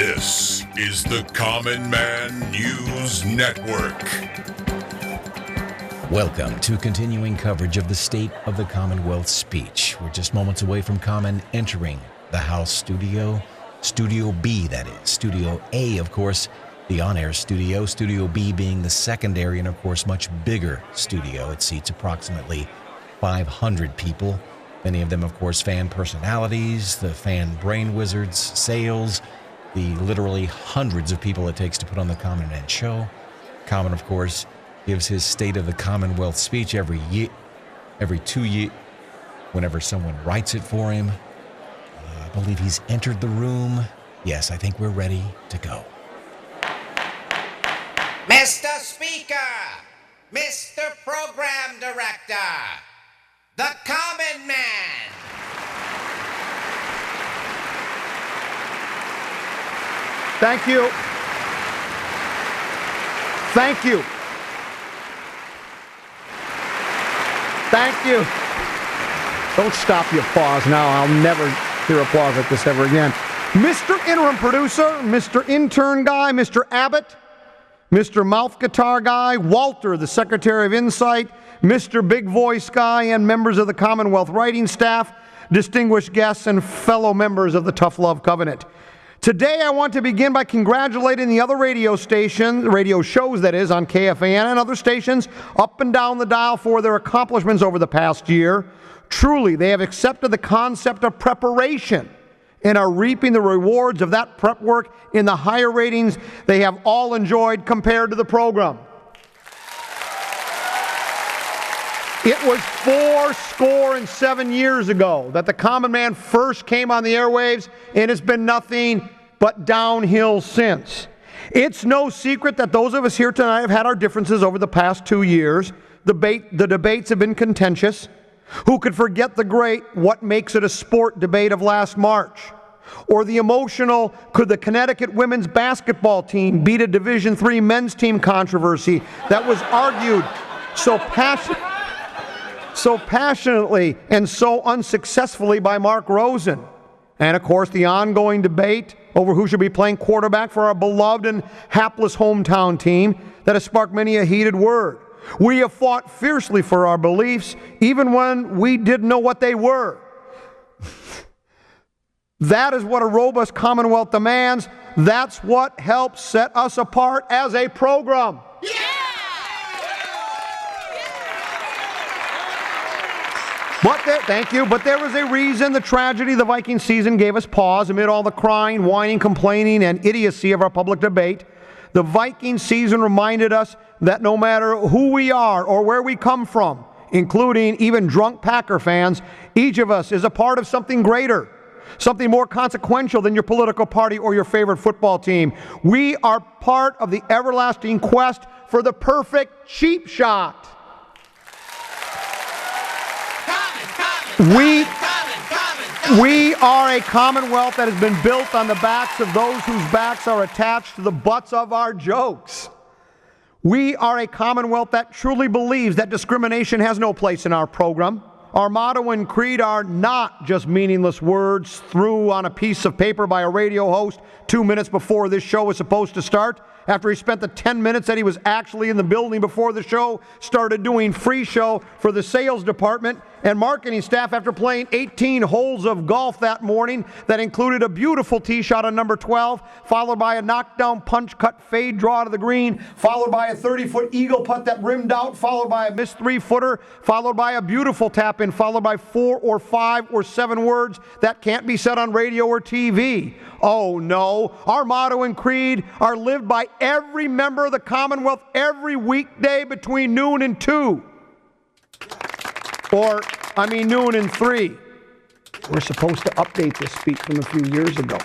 This is the Common Man News Network. Welcome to continuing coverage of the State of the Commonwealth speech. We're just moments away from Common entering the House studio. Studio B, that is. Studio A, of course, the on-air studio. Studio B being the secondary and, of course, much bigger studio. It seats approximately 500 people. Many of them, of course, fan personalities, the fan brain wizards, sales, the literally hundreds of people it takes to put on the Common Man show. Common, of course, gives his State of the Commonwealth speech every 2 years, whenever someone writes it for him. I believe he's entered the room. Yes, I think we're ready to go. Mr. Speaker, Mr. Program Director, the Common Man. Thank you. Thank you. Thank you. Don't stop your applause now. I'll never hear applause like this ever again. Mr. Interim Producer, Mr. Intern Guy, Mr. Abbott, Mr. Mouth Guitar Guy, Walter, the Secretary of Insight, Mr. Big Voice Guy, and members of the Commonwealth writing staff, distinguished guests, and fellow members of the Tough Love Covenant. Today, I want to begin by congratulating the other radio shows, that is, on KFAN and other stations up and down the dial for their accomplishments over the past year. Truly, they have accepted the concept of preparation and are reaping the rewards of that prep work in the higher ratings they have all enjoyed compared to the program. It was 77 years ago that the Common Man first came on the airwaves, and it's been nothing but downhill since. It's no secret that those of us here tonight have had our differences over the past 2 years. The debates have been contentious. Who could forget the great "What Makes It a Sport" debate of last March? Or the emotional "Could the Connecticut women's basketball team beat a Division III men's team" controversy that was argued so passionately and so unsuccessfully by Mark Rosen. And of course, the ongoing debate over who should be playing quarterback for our beloved and hapless hometown team that has sparked many a heated word. We have fought fiercely for our beliefs, even when we didn't know what they were. That is what a robust Commonwealth demands. That's what helps set us apart as a program. Yeah! Thank you. But there was a reason the tragedy of the Viking season gave us pause amid all the crying, whining, complaining, and idiocy of our public debate. The Viking season reminded us that no matter who we are or where we come from, including even drunk Packer fans, each of us is a part of something greater, something more consequential than your political party or your favorite football team. We are part of the everlasting quest for the perfect cheap shot. We are a Commonwealth that has been built on the backs of those whose backs are attached to the butts of our jokes. We are a Commonwealth that truly believes that discrimination has no place in our program. Our motto and creed are not just meaningless words threw on a piece of paper by a radio host 2 minutes before this show was supposed to start, after he spent the 10 minutes that he was actually in the building before the show started doing free show for the sales department and marketing staff after playing 18 holes of golf that morning that included a beautiful tee shot on number 12, followed by a knockdown punch-cut fade draw to the green, followed by a 30-foot eagle putt that rimmed out, followed by a missed 3-footer, followed by a beautiful tap-in, followed by 4 or 5 or 7 words that can't be said on radio or TV. Oh no, our motto and creed are lived by every member of the Commonwealth every weekday between noon and 2. Noon and 3. We're supposed to update this speech from a few years ago.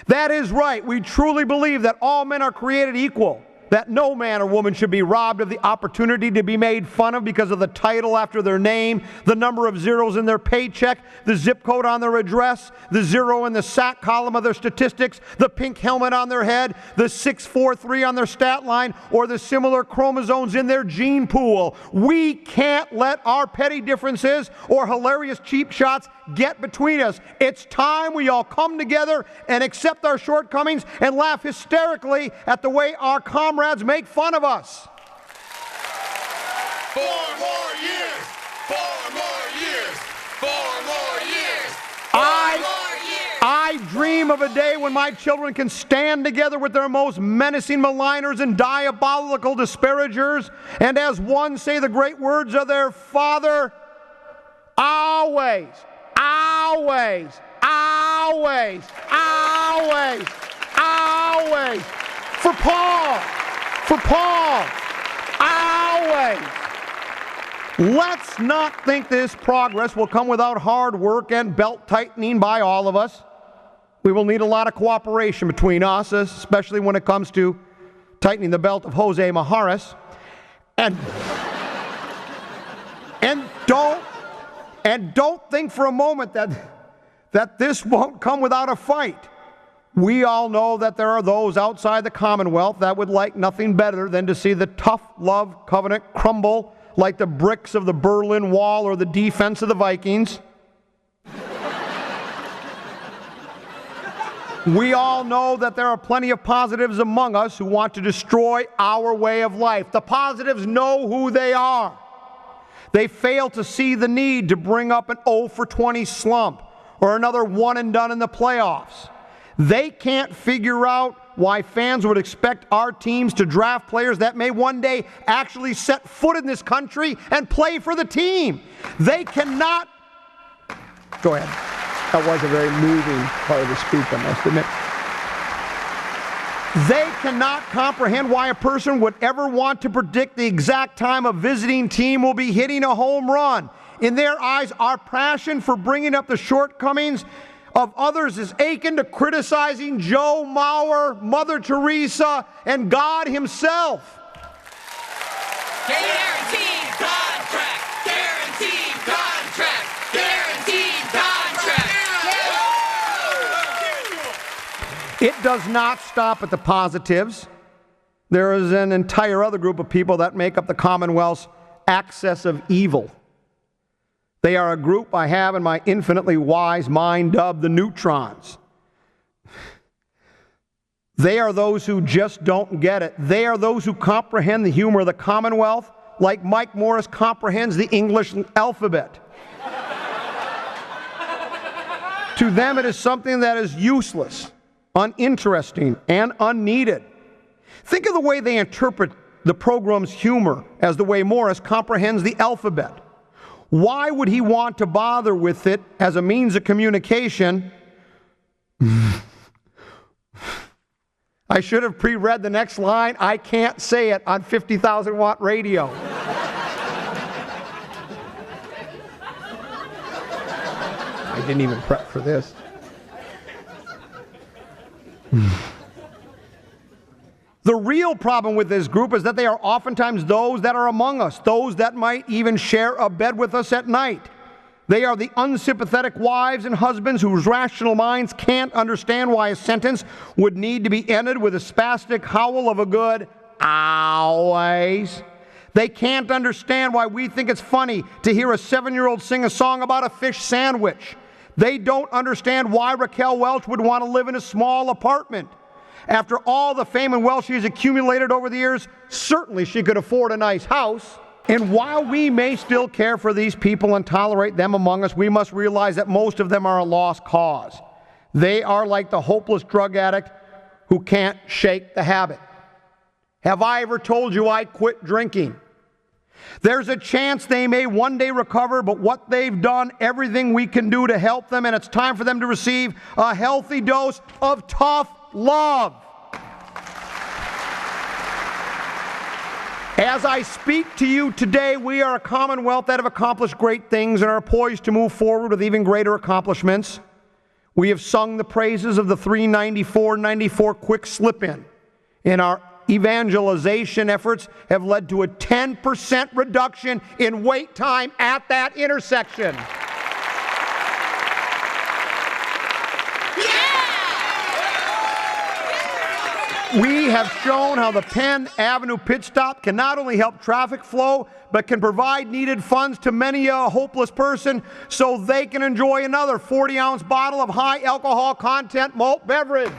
That is right. We truly believe that all men are created equal, that no man or woman should be robbed of the opportunity to be made fun of because of the title after their name, the number of zeros in their paycheck, the zip code on their address, the zero in the SAT column of their statistics, the pink helmet on their head, the 643 on their stat line, or the similar chromosomes in their gene pool. We can't let our petty differences or hilarious cheap shots get between us. It's time we all come together and accept our shortcomings and laugh hysterically at the way our comrades make fun of us. 4 more years! 4 more years! 4 more years! 4 more years! I dream of a day when my children can stand together with their most menacing maligners and diabolical disparagers, and as one say the great words of their father, always, always, always, always, always, for Paul, always. Let's not think this progress will come without hard work and belt tightening by all of us. We will need a lot of cooperation between us, especially when it comes to tightening the belt of Jose Majares. And don't think for a moment that this won't come without a fight. We all know that there are those outside the Commonwealth that would like nothing better than to see the tough love covenant crumble like the bricks of the Berlin Wall or the defense of the Vikings. We all know that there are plenty of positives among us who want to destroy our way of life. The positives know who they are. They fail to see the need to bring up an 0 for 20 slump or another one and done in the playoffs. They can't figure out why fans would expect our teams to draft players that may one day actually set foot in this country and play for the team. They cannot... Go ahead. That was a very moving part of the speech, I must admit. They cannot comprehend why a person would ever want to predict the exact time a visiting team will be hitting a home run. In their eyes, our passion for bringing up the shortcomings of others is akin to criticizing Joe Mauer, Mother Teresa, and God himself. Guaranteed contract! Guaranteed contract! Guaranteed contract! It does not stop at the positives. There is an entire other group of people that make up the Commonwealth's axis of evil. They are a group I have in my infinitely wise mind dubbed the neutrons. They are those who just don't get it. They are those who comprehend the humor of the Commonwealth like Mike Morris comprehends the English alphabet. To them, it is something that is useless, uninteresting, and unneeded. Think of the way they interpret the program's humor as the way Morris comprehends the alphabet. Why would he want to bother with it as a means of communication? I should have pre-read the next line. I can't say it on 50,000 watt radio. I didn't even prep for this. The real problem with this group is that they are oftentimes those that are among us, those that might even share a bed with us at night. They are the unsympathetic wives and husbands whose rational minds can't understand why a sentence would need to be ended with a spastic howl of a good always. They can't understand why we think it's funny to hear a 7-year-old sing a song about a fish sandwich. They don't understand why Raquel Welch would want to live in a small apartment. After all the fame and wealth she's accumulated over the years, certainly she could afford a nice house. And while we may still care for these people and tolerate them among us, we must realize that most of them are a lost cause. They are like the hopeless drug addict who can't shake the habit. Have I ever told you I quit drinking? There's a chance they may one day recover, but what they've done, everything we can do to help them, and it's time for them to receive a healthy dose of tough love. As I speak to you today, we are a Commonwealth that have accomplished great things and are poised to move forward with even greater accomplishments. We have sung the praises of the 394-94 quick slip-in our evangelization efforts have led to a 10% reduction in wait time at that intersection. We have shown how the Penn Avenue pit stop can not only help traffic flow, but can provide needed funds to many a hopeless person so they can enjoy another 40-ounce bottle of high alcohol content malt beverage.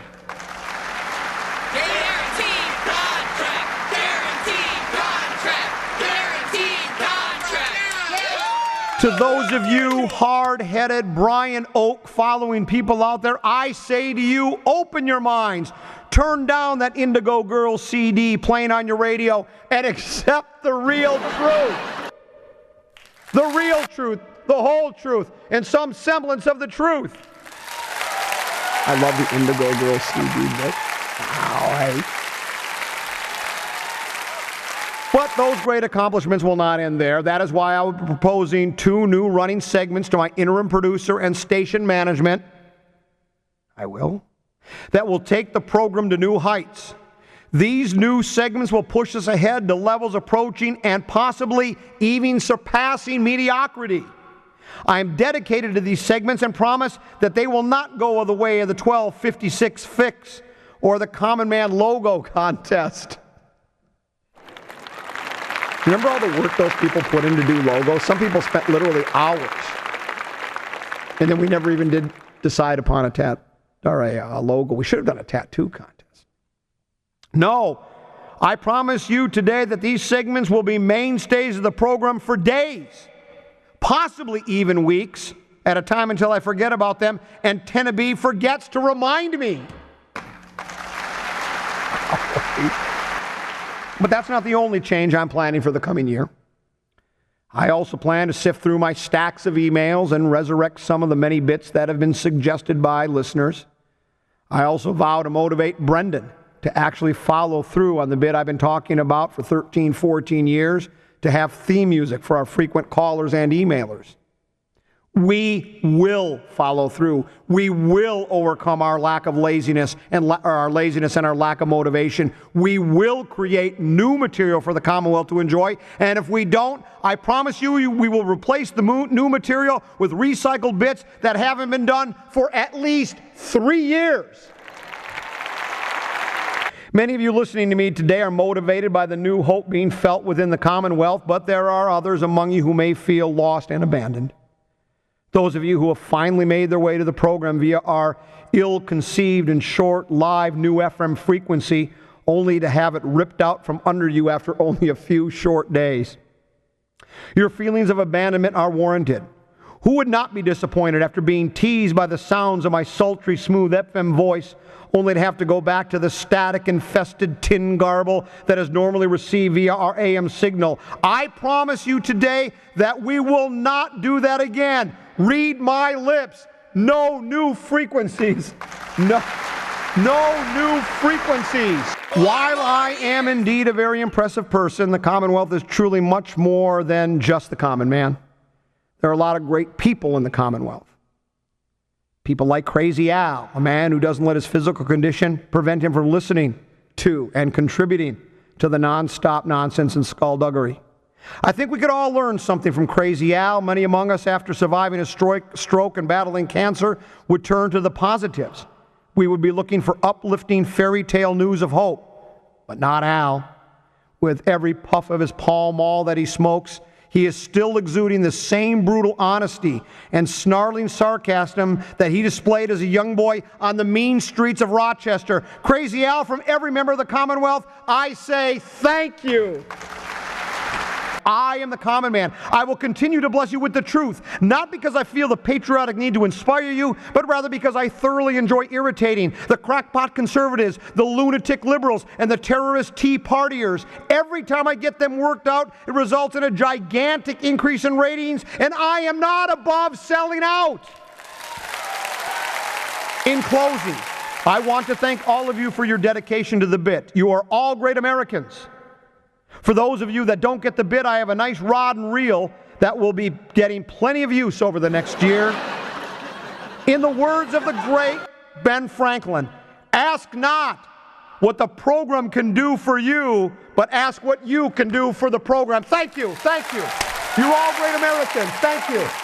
Guaranteed contract! Guaranteed contract! Guaranteed contract! To those of you hard-headed Brian Oak following people out there, I say to you, open your minds. Turn down that Indigo Girls CD playing on your radio and accept the real truth. The real truth, the whole truth, and some semblance of the truth. I love the Indigo Girls CD, but But those great accomplishments will not end there. That is why I will be proposing 2 new running segments to my interim producer and station management. I will. That will take the program to new heights. These new segments will push us ahead to levels approaching and possibly even surpassing mediocrity. I am dedicated to these segments and promise that they will not go the way of the 1256 fix or the Common Man logo contest. Remember all the work those people put in to do logos? Some people spent literally hours. And then we never even did decide upon a logo. We should have done a tattoo contest. No, I promise you today that these segments will be mainstays of the program for days, possibly even weeks at a time until I forget about them and Tennessee forgets to remind me. But that's not the only change I'm planning for the coming year. I also plan to sift through my stacks of emails and resurrect some of the many bits that have been suggested by listeners. I also vow to motivate Brendan to actually follow through on the bit I've been talking about for 13, 14 years, to have theme music for our frequent callers and emailers. We will follow through. We will overcome our lack of laziness and our laziness and our lack of motivation. We will create new material for the Commonwealth to enjoy. And if we don't, I promise you, we will replace the new material with recycled bits that haven't been done for at least 3 years. Many of you listening to me today are motivated by the new hope being felt within the Commonwealth, but there are others among you who may feel lost and abandoned. Those of you who have finally made their way to the program via our ill-conceived and short live new FM frequency, only to have it ripped out from under you after only a few short days. Your feelings of abandonment are warranted. Who would not be disappointed after being teased by the sounds of my sultry, smooth FM voice, only to have to go back to the static-infested tin garble that is normally received via our AM signal? I promise you today that we will not do that again. Read my lips. No new frequencies. No new frequencies. While I am indeed a very impressive person, the Commonwealth is truly much more than just the common man. There are a lot of great people in the Commonwealth. People like Crazy Al, a man who doesn't let his physical condition prevent him from listening to and contributing to the nonstop nonsense and skullduggery. I think we could all learn something from Crazy Al. Many among us, after surviving a stroke and battling cancer, would turn to the positives. We would be looking for uplifting fairy tale news of hope. But not Al. With every puff of his Pall Mall that he smokes, he is still exuding the same brutal honesty and snarling sarcasm that he displayed as a young boy on the mean streets of Rochester. Crazy Al, from every member of the Commonwealth, I say thank you. I am the common man. I will continue to bless you with the truth, not because I feel the patriotic need to inspire you, but rather because I thoroughly enjoy irritating the crackpot conservatives, the lunatic liberals, and the terrorist Tea Partiers. Every time I get them worked out, it results in a gigantic increase in ratings, and I am not above selling out. In closing, I want to thank all of you for your dedication to the bit. You are all great Americans. For those of you that don't get the bit, I have a nice rod and reel that will be getting plenty of use over the next year. In the words of the great Ben Franklin, ask not what the program can do for you, but ask what you can do for the program. Thank you. Thank you. You're all great Americans. Thank you.